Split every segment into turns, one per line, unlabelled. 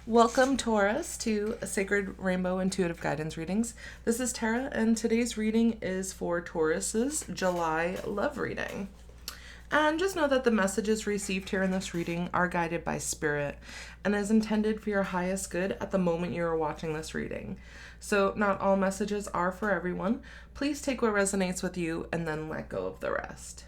Welcome, Taurus, to Sacred Rainbow Intuitive Guidance Readings. This is Tara, and today's reading is for Taurus's July love reading. And just know that the messages received here in this reading are guided by Spirit and is intended for your highest good at the moment you are watching this reading. So not all messages are for everyone. Please take what resonates with you and then let go of the rest.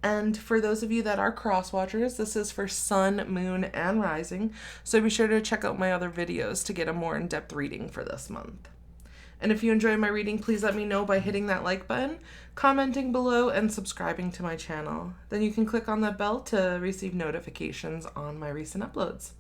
And for those of you that are cross watchers, this is for sun, moon, and rising. So be sure to check out my other videos to get a more in-depth reading for this month. And if you enjoy my reading, please let me know by hitting that like button, commenting below, and subscribing to my channel. Then you can click on the bell to receive notifications on my recent uploads.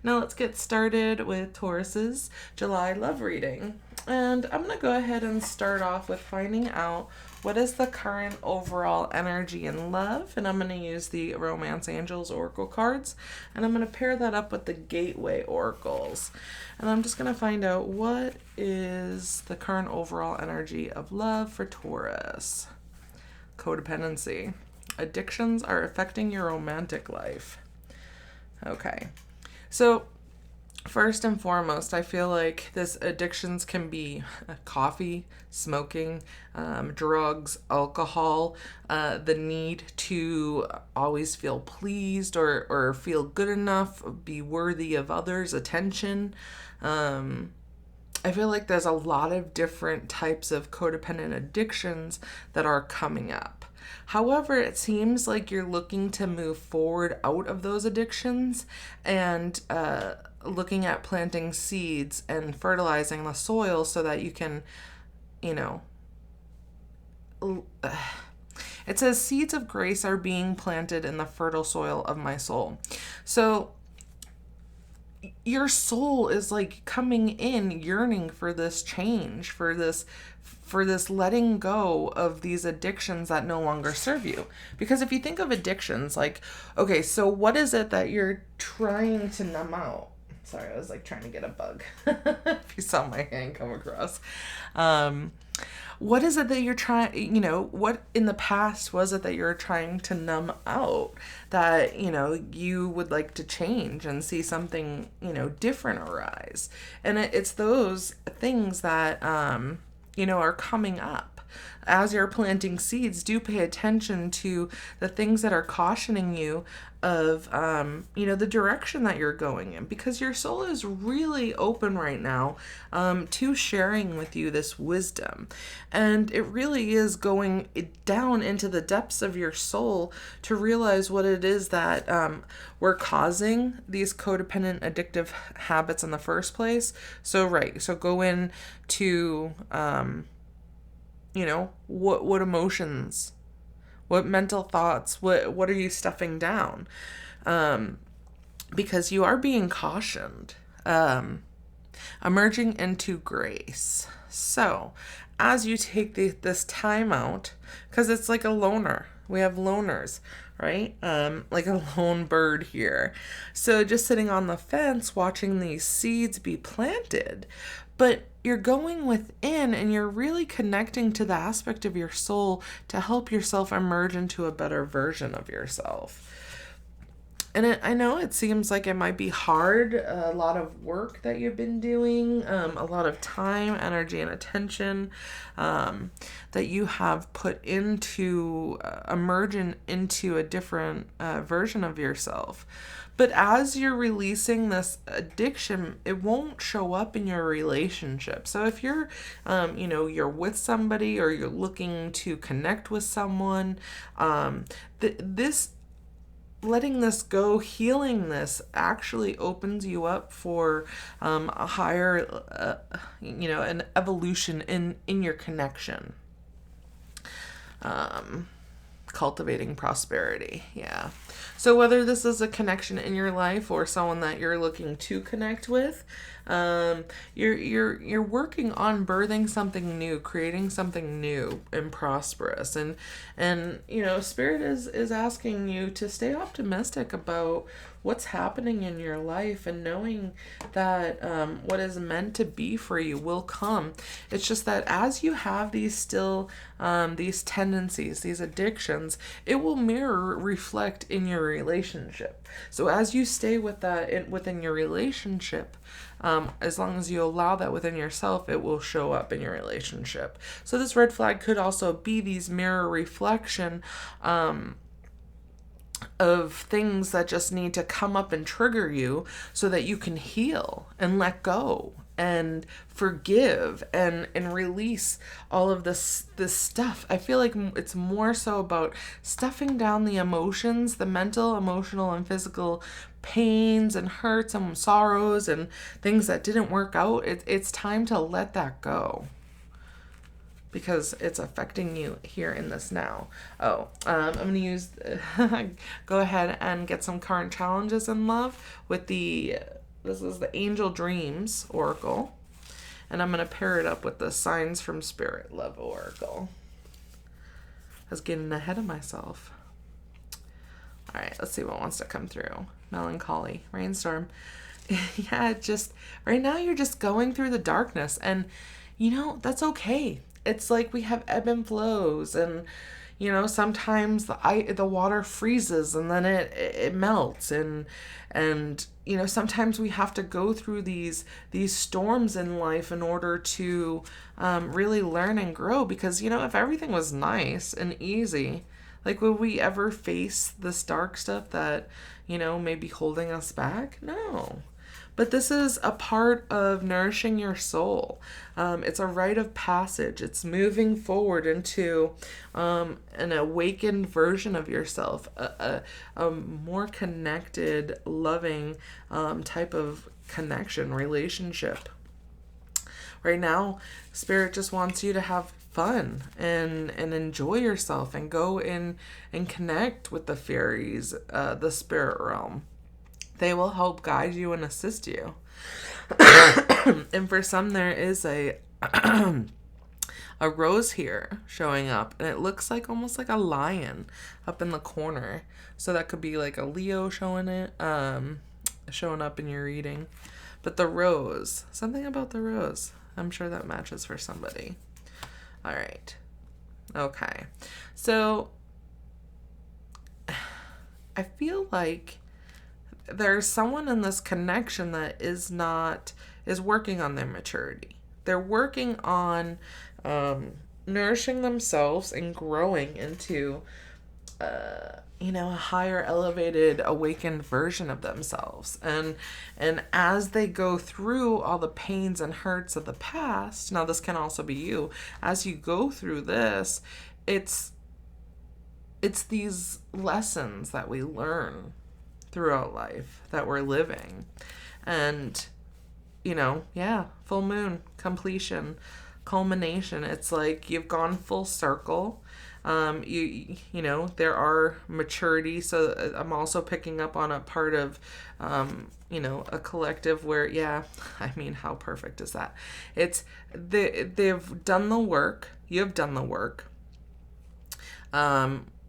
Now let's get started with Taurus's July love reading. And I'm going to go ahead and start off with finding out what is the current overall energy in love. And I'm going to use the Romance Angels Oracle cards. And I'm going to pair that up with the Gateway Oracles. And I'm just going to find out what is the current overall energy of love for Taurus. Codependency. Addictions are affecting your romantic life. Okay. So first and foremost, I feel like this addictions can be coffee, smoking, drugs, alcohol, the need to always feel pleased or feel good enough, be worthy of others' attention. I feel like there's a lot of different types of codependent addictions that are coming up. However, it seems like you're looking to move forward out of those addictions and looking at planting seeds and fertilizing the soil so that you can, it says seeds of grace are being planted in the fertile soil of my soul. So your soul is like coming in yearning for this change, for this letting go of these addictions that no longer serve you. Because if you think of addictions, like, okay, so what is it that you're trying to numb out? Sorry, I was like trying to get a bug. If you saw my hand come across. What is it that you're trying, what in the past was it that you're trying to numb out that, you would like to change and see something, different arise? And it's those things that, are coming up. As you're planting seeds, do pay attention to the things that are cautioning you of, the direction that you're going in, because your soul is really open right now to sharing with you this wisdom. And it really is going down into the depths of your soul to realize what it is that we're causing these codependent addictive habits in the first place. So go into what emotions, what mental thoughts, what are you stuffing down? Because you are being cautioned, emerging into grace. So as you take this time out, because it's like a loner, we have loners, right? Like a lone bird here. So just sitting on the fence, watching these seeds be planted, but you're going within and you're really connecting to the aspect of your soul to help yourself emerge into a better version of yourself. And I know it seems like it might be hard, a lot of work that you've been doing, a lot of time, energy, and attention that you have put into emerging into a different version of yourself. But as you're releasing this addiction, it won't show up in your relationship. So if you're, you're with somebody or you're looking to connect with someone, this letting this go, healing this actually opens you up for a higher, an evolution in your connection. Cultivating prosperity. Yeah. So whether this is a connection in your life or someone that you're looking to connect with, you're working on birthing something new, creating something new and prosperous. And Spirit is asking you to stay optimistic about what's happening in your life, and knowing that what is meant to be for you will come. It's just that as you have these tendencies, these addictions, it will reflect in your relationship. So as you stay with that within your relationship, as long as you allow that within yourself, it will show up in your relationship. So this red flag could also be these mirror reflection of things that just need to come up and trigger you so that you can heal and let go and forgive and release all of this stuff. I feel like it's more so about stuffing down the emotions, the mental, emotional, and physical pains and hurts and sorrows and things that didn't work out. It's time to let that go, because it's affecting you here in this now. I'm going to use, go ahead and get some current challenges in love with this is the Angel Dreams Oracle. And I'm going to pair it up with the Signs from Spirit Love Oracle. I was getting ahead of myself. All right, let's see what wants to come through. Melancholy, rainstorm. Yeah, just right now you're just going through the darkness, and that's okay. It's like we have ebb and flows, and sometimes the water freezes and then it melts, and sometimes we have to go through these storms in life in order to really learn and grow. Because if everything was nice and easy, like, would we ever face this dark stuff that may be holding us back? No. But this is a part of nourishing your soul. It's a rite of passage. It's moving forward into an awakened version of yourself, a more connected, loving type of connection, relationship. Right now, Spirit just wants you to have fun and enjoy yourself and go in and connect with the fairies, the spirit realm. They will help guide you and assist you. And for some, there is a rose here showing up, and it looks like almost like a lion up in the corner. So that could be like a Leo showing up in your reading. But the rose, something about the rose, I'm sure that matches for somebody. All right. Okay. So I feel like there's someone in this connection that is working on their maturity. They're working on nourishing themselves and growing into a higher, elevated, awakened version of themselves. And as they go through all the pains and hurts of the past, now this can also be you, as you go through this, it's these lessons that we learn throughout life that we're living. And full moon, completion, culmination. It's like you've gone full circle. There are maturity. So I'm also picking up on a part of a collective where, how perfect is that? It's they've done the work. You've done the work.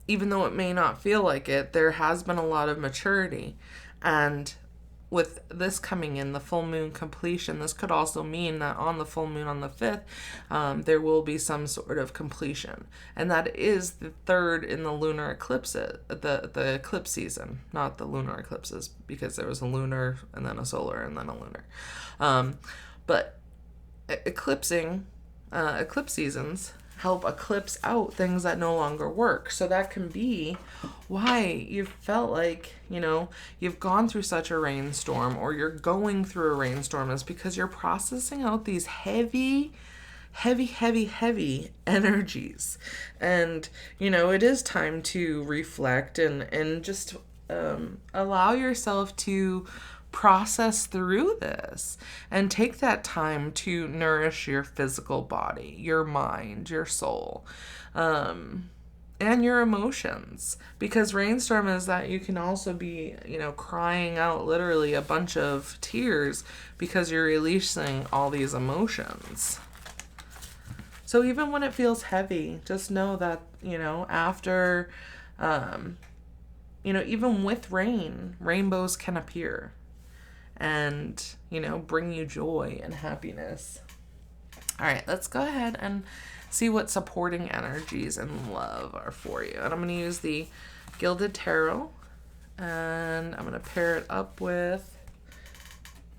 Even though it may not feel like it, there has been a lot of maturity. And with this coming in, the full moon completion, this could also mean that on the full moon on the 5th, there will be some sort of completion. And that is the third in the lunar eclipses, the eclipse season, not the lunar eclipses, because there was a lunar and then a solar and then a lunar. But eclipse seasons help eclipse out things that no longer work. So that can be why you've felt like, you've gone through such a rainstorm, or you're going through a rainstorm, is because you're processing out these heavy energies. And, it is time to reflect and just allow yourself to process through this and take that time to nourish your physical body, your mind, your soul, and your emotions. Because rainstorm is that you can also be, crying out literally a bunch of tears because you're releasing all these emotions. So even when it feels heavy, just know that, after even with rain, rainbows can appear and, bring you joy and happiness. All right, let's go ahead and see what supporting energies and love are for you. And I'm going to use the Gilded Tarot, and I'm going to pair it up with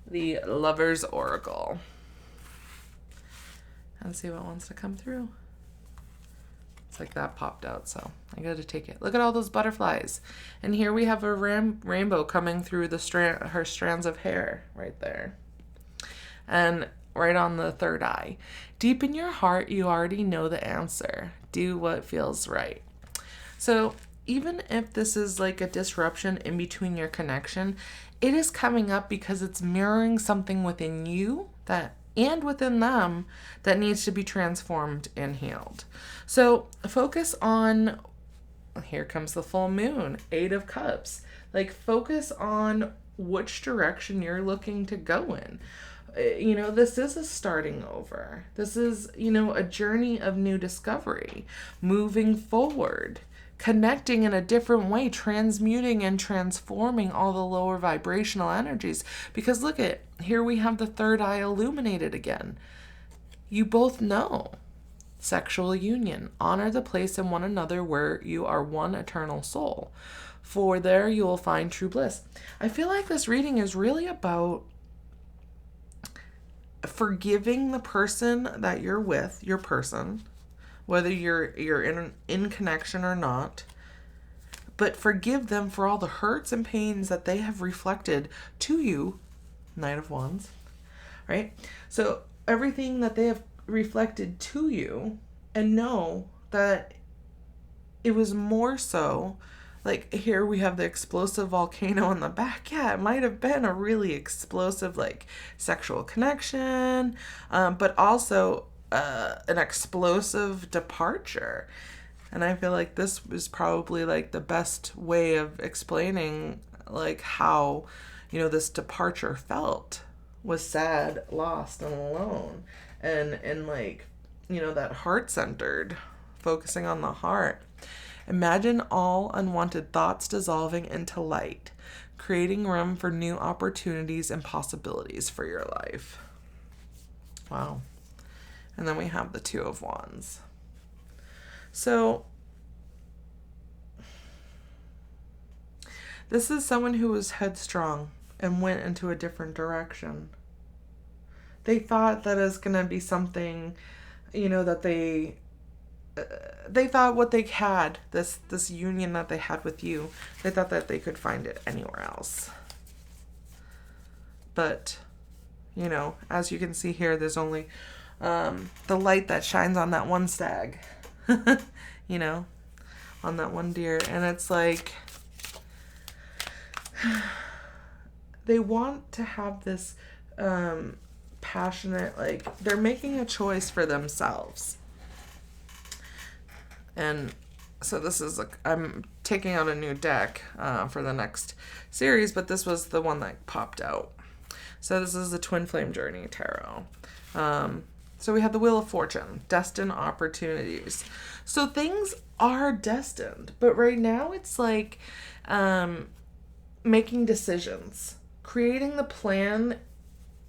the Lover's Oracle and see what wants to come through. It's like that popped out, so I got to take it. Look at all those butterflies. And here we have a rainbow coming through her strands of hair right there. And right on the third eye. Deep in your heart, you already know the answer. Do what feels right. So even if this is like a disruption in between your connection, it is coming up because it's mirroring something within you and within them that needs to be transformed and healed. So focus on, here comes the full moon, 8 of Cups. Like, focus on which direction you're looking to go in. This is a starting over. This is, a journey of new discovery, moving forward, connecting in a different way, transmuting and transforming all the lower vibrational energies. Because look at, here we have the third eye illuminated again. You both know. Sexual union. Honor the place in one another where you are one eternal soul. For there you will find true bliss. I feel like this reading is really about forgiving the person that you're with, your person, whether you're in connection or not, but forgive them for all the hurts and pains that they have reflected to you, Knight of Wands, right? So everything that they have reflected to you, and know that it was more so, like here we have the explosive volcano in the back. Yeah, it might have been a really explosive sexual connection, but also an explosive departure. And I feel like this was probably the best way of explaining how this departure felt, was sad, lost, and alone, and that heart-centered, focusing on the heart. Imagine all unwanted thoughts dissolving into light, creating room for new opportunities and possibilities for your life. Wow. And then we have the 2 of Wands. So this is someone who was headstrong and went into a different direction. They thought that it was going to be something, that they thought what they had, this union that they had with you, they thought that they could find it anywhere else. But, as you can see here, there's only the light that shines on that one stag, on that one deer. And it's like, they want to have this passionate, they're making a choice for themselves. And so this is I'm taking out a new deck for the next series, but this was the one that popped out. So this is the Twin Flame Journey Tarot. So we have the Wheel of Fortune, destined opportunities. So things are destined, but right now it's making decisions, creating the plan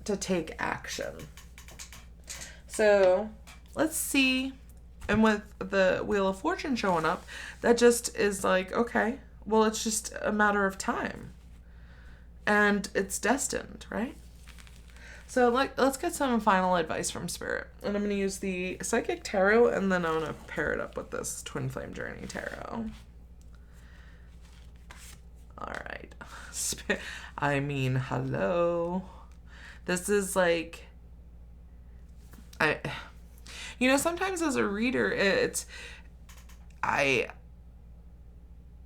to take action. So let's see. And with the Wheel of Fortune showing up, that just is okay, well, it's just a matter of time. And it's destined, right? So let's get some final advice from Spirit. And I'm going to use the Psychic Tarot, and then I'm going to pair it up with this Twin Flame Journey Tarot. All right. Hello. This is sometimes as a reader, I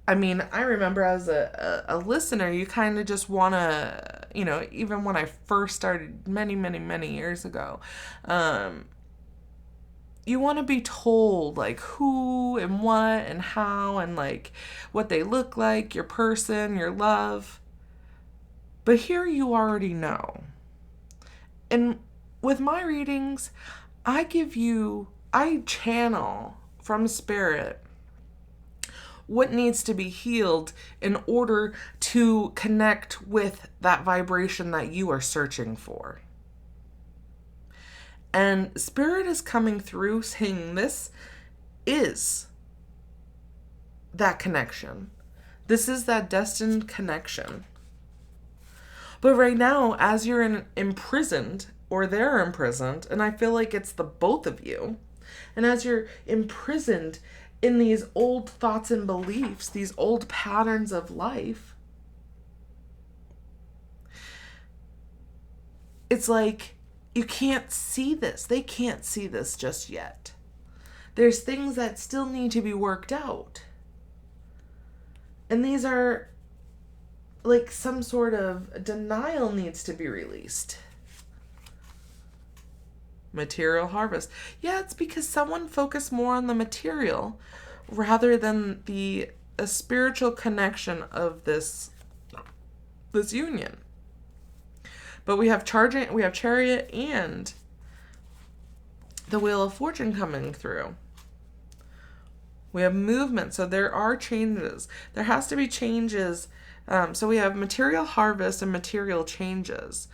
remember as a listener, you kind of just want to, even when I first started many, many, many years ago, you want to be told who and what and how and what they look like, your person, your love. But here you already know. And with my readings, I channel from Spirit what needs to be healed in order to connect with that vibration that you are searching for. And Spirit is coming through saying this is that connection. This is that destined connection. But right now, as you're imprisoned, or they're imprisoned, and I feel like it's the both of you, and as you're imprisoned in these old thoughts and beliefs, these old patterns of life, it's like you can't see this. They can't see this just yet. There's things that still need to be worked out. And these are like some sort of denial needs to be released. Material harvest. Yeah, it's because someone focused more on the material rather than a spiritual connection of this union. But we have Chariot and the Wheel of Fortune coming through. We have movement, so there are changes. There has to be changes. So we have material harvest and material changes.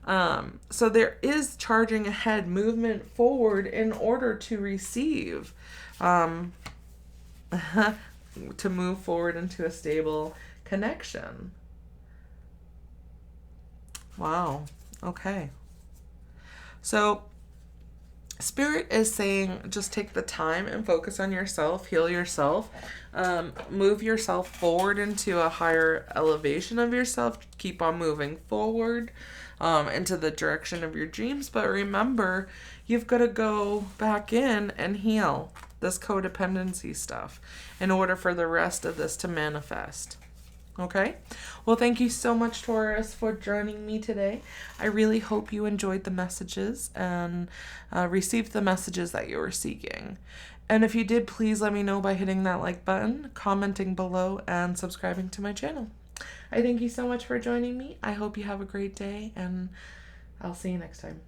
So there is charging ahead, movement forward in order to receive, to move forward into a stable connection. Wow. Okay. So Spirit is saying just take the time and focus on yourself, heal yourself, move yourself forward into a higher elevation of yourself, keep on moving forward into the direction of your dreams. But remember, you've got to go back in and heal this codependency stuff in order for the rest of this to manifest. Okay? Well, thank you so much, Taurus, for joining me today. I really hope you enjoyed the messages and received the messages that you were seeking. And if you did, please let me know by hitting that like button, commenting below, and subscribing to my channel. I thank you so much for joining me. I hope you have a great day, and I'll see you next time.